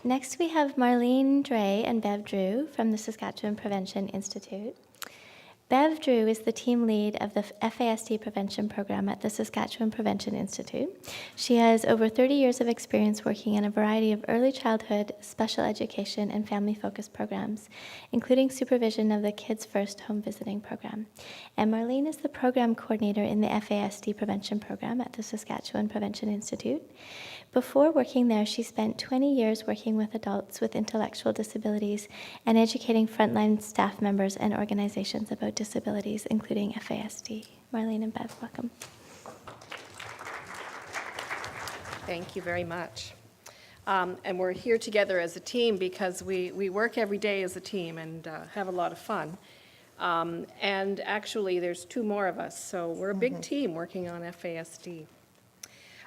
Next, we have Marlene, Dray, and Bev Drew from the Saskatchewan Prevention Institute. Bev Drew is the team lead of the FASD Prevention program at the Saskatchewan Prevention Institute. She has over 30 years of experience working in a variety of early childhood, special education, and family-focused programs, including supervision of the Kids First Home Visiting program. And Marlene is the program coordinator in the FASD Prevention program at the Saskatchewan Prevention Institute. Before working there, she spent 20 years working with adults with intellectual disabilities and educating frontline staff members and organizations about disabilities, including FASD. Marlene and Bev, welcome. Thank you very much. And we're here together as a team because we work every day as a team and have a lot of fun. And actually, there's two more of us, so we're a big team working on FASD.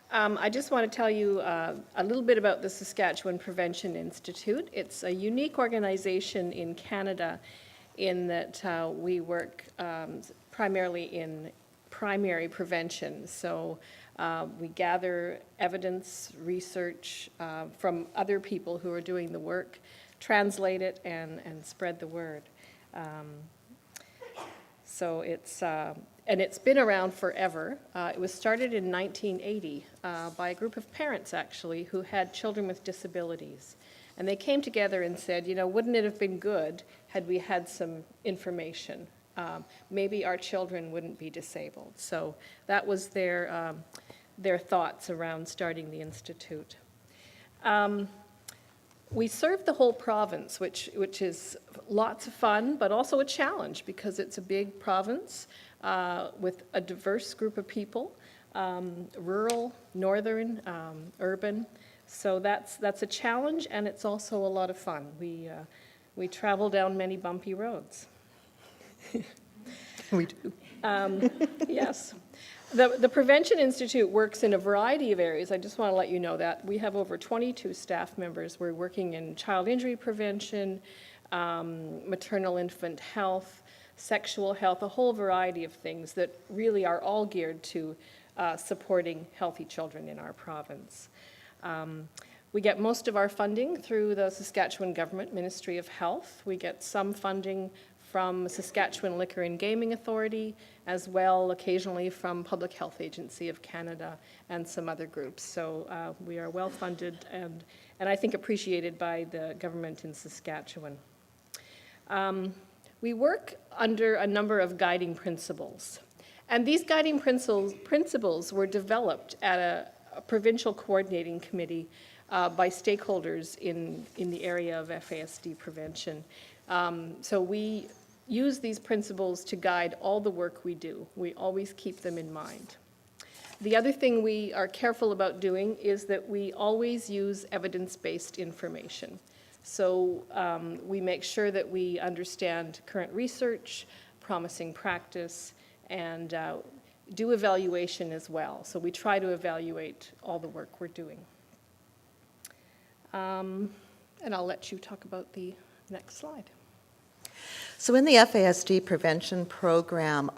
I just want to tell you a little bit about the Saskatchewan Prevention Institute. It's a unique organization in Canada in that we work primarily in primary prevention. So we gather evidence, research from other people who are doing the work, translate it, and spread the word. So it's been around forever. It was started in 1980 by a group of parents, actually, who had children with disabilities. And they came together and said, you know, wouldn't it have been good had we had some information? Maybe our children wouldn't be disabled. So that was their thoughts around starting the Institute. We serve the whole province, which is lots of fun, but also a challenge because it's a big province with a diverse group of people, rural, northern, urban. So that's a challenge, and it's also a lot of fun. We travel down many bumpy roads. We do. Yes. The Prevention Institute works in a variety of areas. I just want to let you know that. We have over 22 staff members. We're working in child injury prevention, maternal infant health, sexual health, a whole variety of things that really are all geared to supporting healthy children in our province. We get most of our funding through the Saskatchewan Government Ministry of Health. We get some funding from Saskatchewan Liquor and Gaming Authority, as well occasionally from Public Health Agency of Canada and some other groups. So we are well funded and I think appreciated by the government in Saskatchewan. We work under a number of guiding principles. And these guiding principles were developed at a provincial coordinating committee by stakeholders in the area of FASD prevention. So we use these principles to guide all the work we do. We always keep them in mind. The other thing we are careful about doing is that we always use evidence-based information. So we make sure that we understand current research, promising practice, and do evaluation as well. So we try to evaluate all the work we're doing. And I'll let you talk about the next slide. So in the FASD prevention program,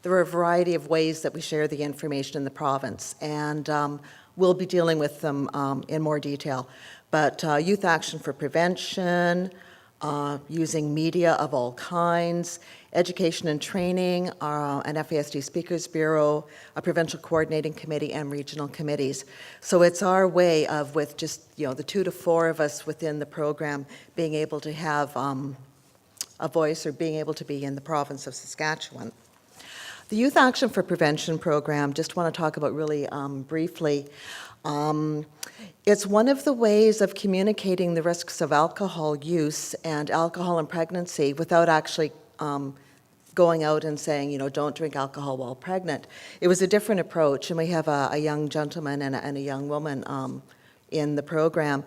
there are a variety of ways that we share the information in the province, and we'll be dealing with them in more detail. But youth action for prevention, using media of all kinds, education and training, an FASD Speakers Bureau, a provincial coordinating committee, and regional committees. So it's our way of, with just the 2 to 4 of us within the program, being able to have a voice or being able to be in the province of Saskatchewan. The Youth Action for Prevention program, just want to talk about really briefly. It's one of the ways of communicating the risks of alcohol use and alcohol and pregnancy without actually going out and saying, don't drink alcohol while pregnant. It was a different approach, and we have a young gentleman and a young woman in the program.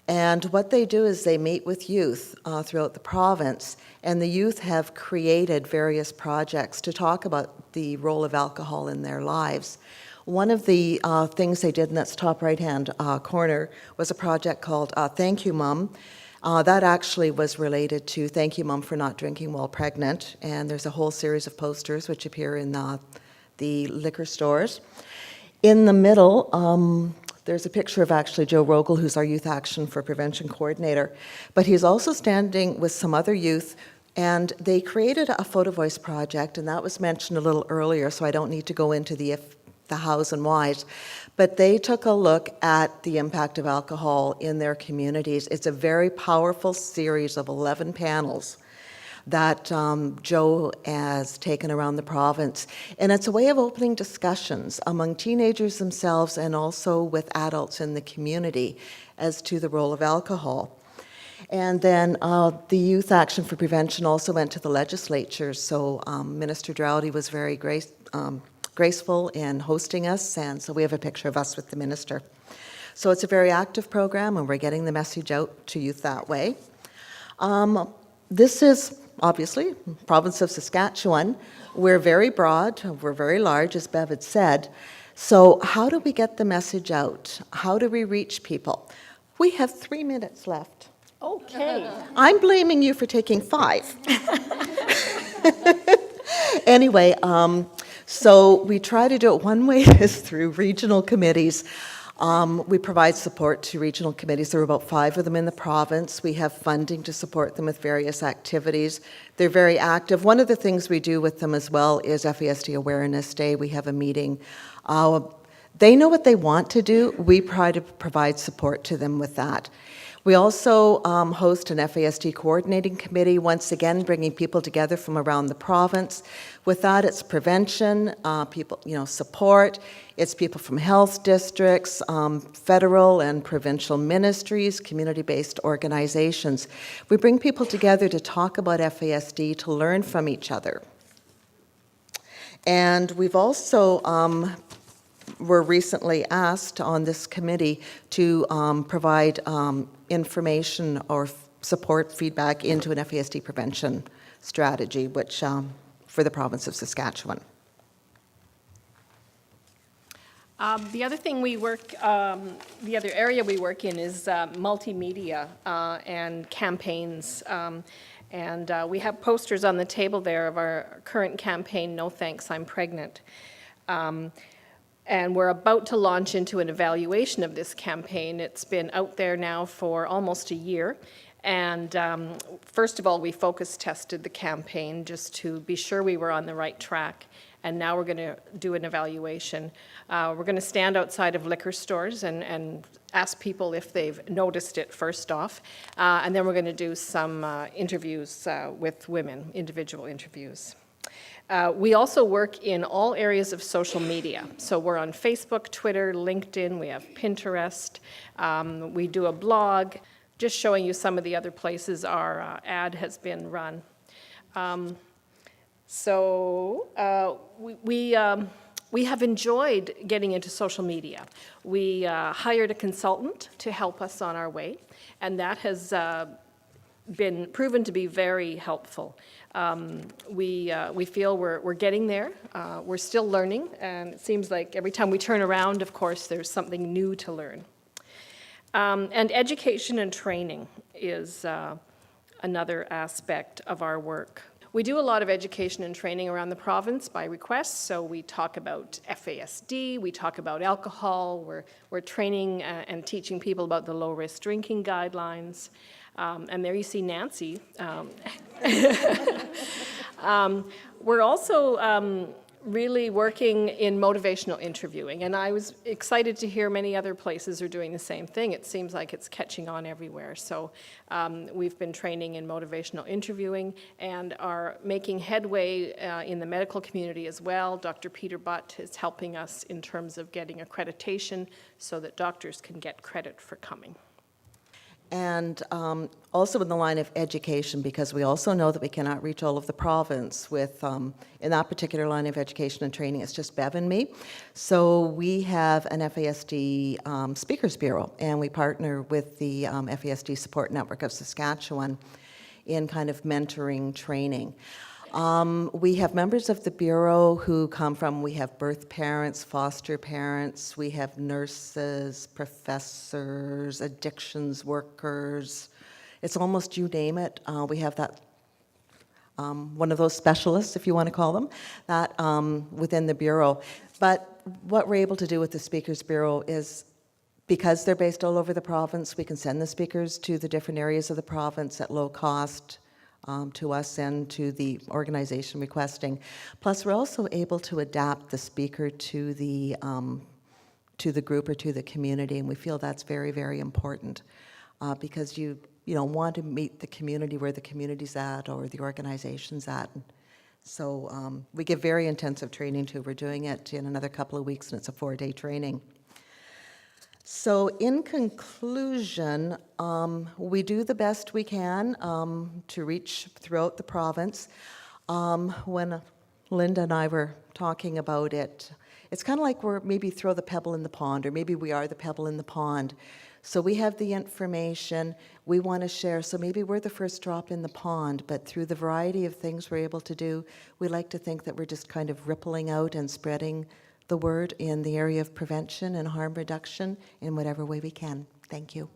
And what they do is they meet with youth throughout the province, and the youth have created various projects to talk about the role of alcohol in their lives. One of the things they did in that top right-hand corner was a project called Thank You Mum. That actually was related to Thank You Mum for not drinking while pregnant, and there's a whole series of posters which appear in the liquor stores. In the middle, There's a picture of actually Joe Rogel, who's our Youth Action for Prevention coordinator. But he's also standing with some other youth, and they created a photo voice project, and that was mentioned a little earlier, so I don't need to go into the hows and whys. But they took a look at the impact of alcohol in their communities. It's a very powerful series of 11 panels that Joe has taken around the province. And it's a way of opening discussions among teenagers themselves and also with adults in the community as to the role of alcohol. And then the Youth Action for Prevention also went to the legislature, so Minister Drowdy was very graceful in hosting us, and so we have a picture of us with the minister. So it's a very active program, and we're getting the message out to youth that way. This is obviously province of Saskatchewan. We're very broad, we're very large, as Bev had said. So how do we get the message out? How do we reach people? We have 3 minutes left. Okay. I'm blaming you for taking 5. Anyway, so we try to do it. One way is through regional committees. We provide support to regional committees. There are about 5 of them in the province. We have funding to support them with various activities. They're very active. One of the things we do with them as well is FASD Awareness Day. We have a meeting. They know what they want to do. We try to provide support to them with that. We also host an FASD coordinating committee, once again bringing people together from around the province. With that, it's prevention, people, support. It's people from health districts, federal and provincial ministries, community-based organizations. We bring people together to talk about FASD, to learn from each other. And we've also were recently asked on this committee to provide information or support feedback into an FASD prevention strategy, which for the province of Saskatchewan. The other thing we work, the other area we work in is multimedia and campaigns. And we have posters on the table there of our current campaign, No Thanks, I'm Pregnant. And we're about to launch into an evaluation of this campaign. It's been out there now for almost a year. And first of all, we focus tested the campaign just to be sure we were on the right track. And now we're going to do an evaluation. We're going to stand outside of liquor stores and ask people if they've noticed it first off. And then we're going to do some interviews with women, individual interviews. We also work in all areas of social media. So we're on Facebook, Twitter, LinkedIn, we have Pinterest, we do a blog, just showing you some of the other places our ad has been run. We have enjoyed getting into social media. We hired a consultant to help us on our way, and that has been proven to be very helpful. We feel we're getting there. We're still learning, and it seems like every time we turn around, of course, there's something new to learn. And education and training is another aspect of our work. We do a lot of education and training around the province by request, so we talk about FASD, we talk about alcohol, we're training and teaching people about the low-risk drinking guidelines. And there you see Nancy. We're also really working in motivational interviewing, and I was excited to hear many other places are doing the same thing. It seems like it's catching on everywhere. So we've been training in motivational interviewing and are making headway in the medical community as well. Dr. Peter Butt is helping us in terms of getting accreditation so that doctors can get credit for coming. And also in the line of education, because we also know that we cannot reach all of the province with, in that particular line of education and training, it's just Bev and me. So we have an FASD Speakers Bureau, and we partner with the FASD Support Network of Saskatchewan in kind of mentoring training. We have members of the Bureau who come from, we have birth parents, foster parents, we have nurses, professors, addictions workers. It's almost you name it. We have that, one of those specialists, if you want to call them, that within the Bureau. But what we're able to do with the Speakers Bureau is Because they're based all over the province, we can send the speakers to the different areas of the province at low cost to us and to the organization requesting. Plus, we're also able to adapt the speaker to the group or to the community, and we feel that's very, very important because you want to meet the community where the community's at or the organization's at. So we give very intensive training too. We're doing it in another couple of weeks, and it's a 4-day training. So in conclusion, we do the best we can to reach throughout the province. When Linda and I were talking about it, it's kind of like we're maybe throw the pebble in the pond, or maybe we are the pebble in the pond. So we have the information we want to share. So maybe we're the first drop in the pond, but through the variety of things we're able to do, we like to think that we're just kind of rippling out and spreading the word in the area of prevention and harm reduction in whatever way we can. Thank you.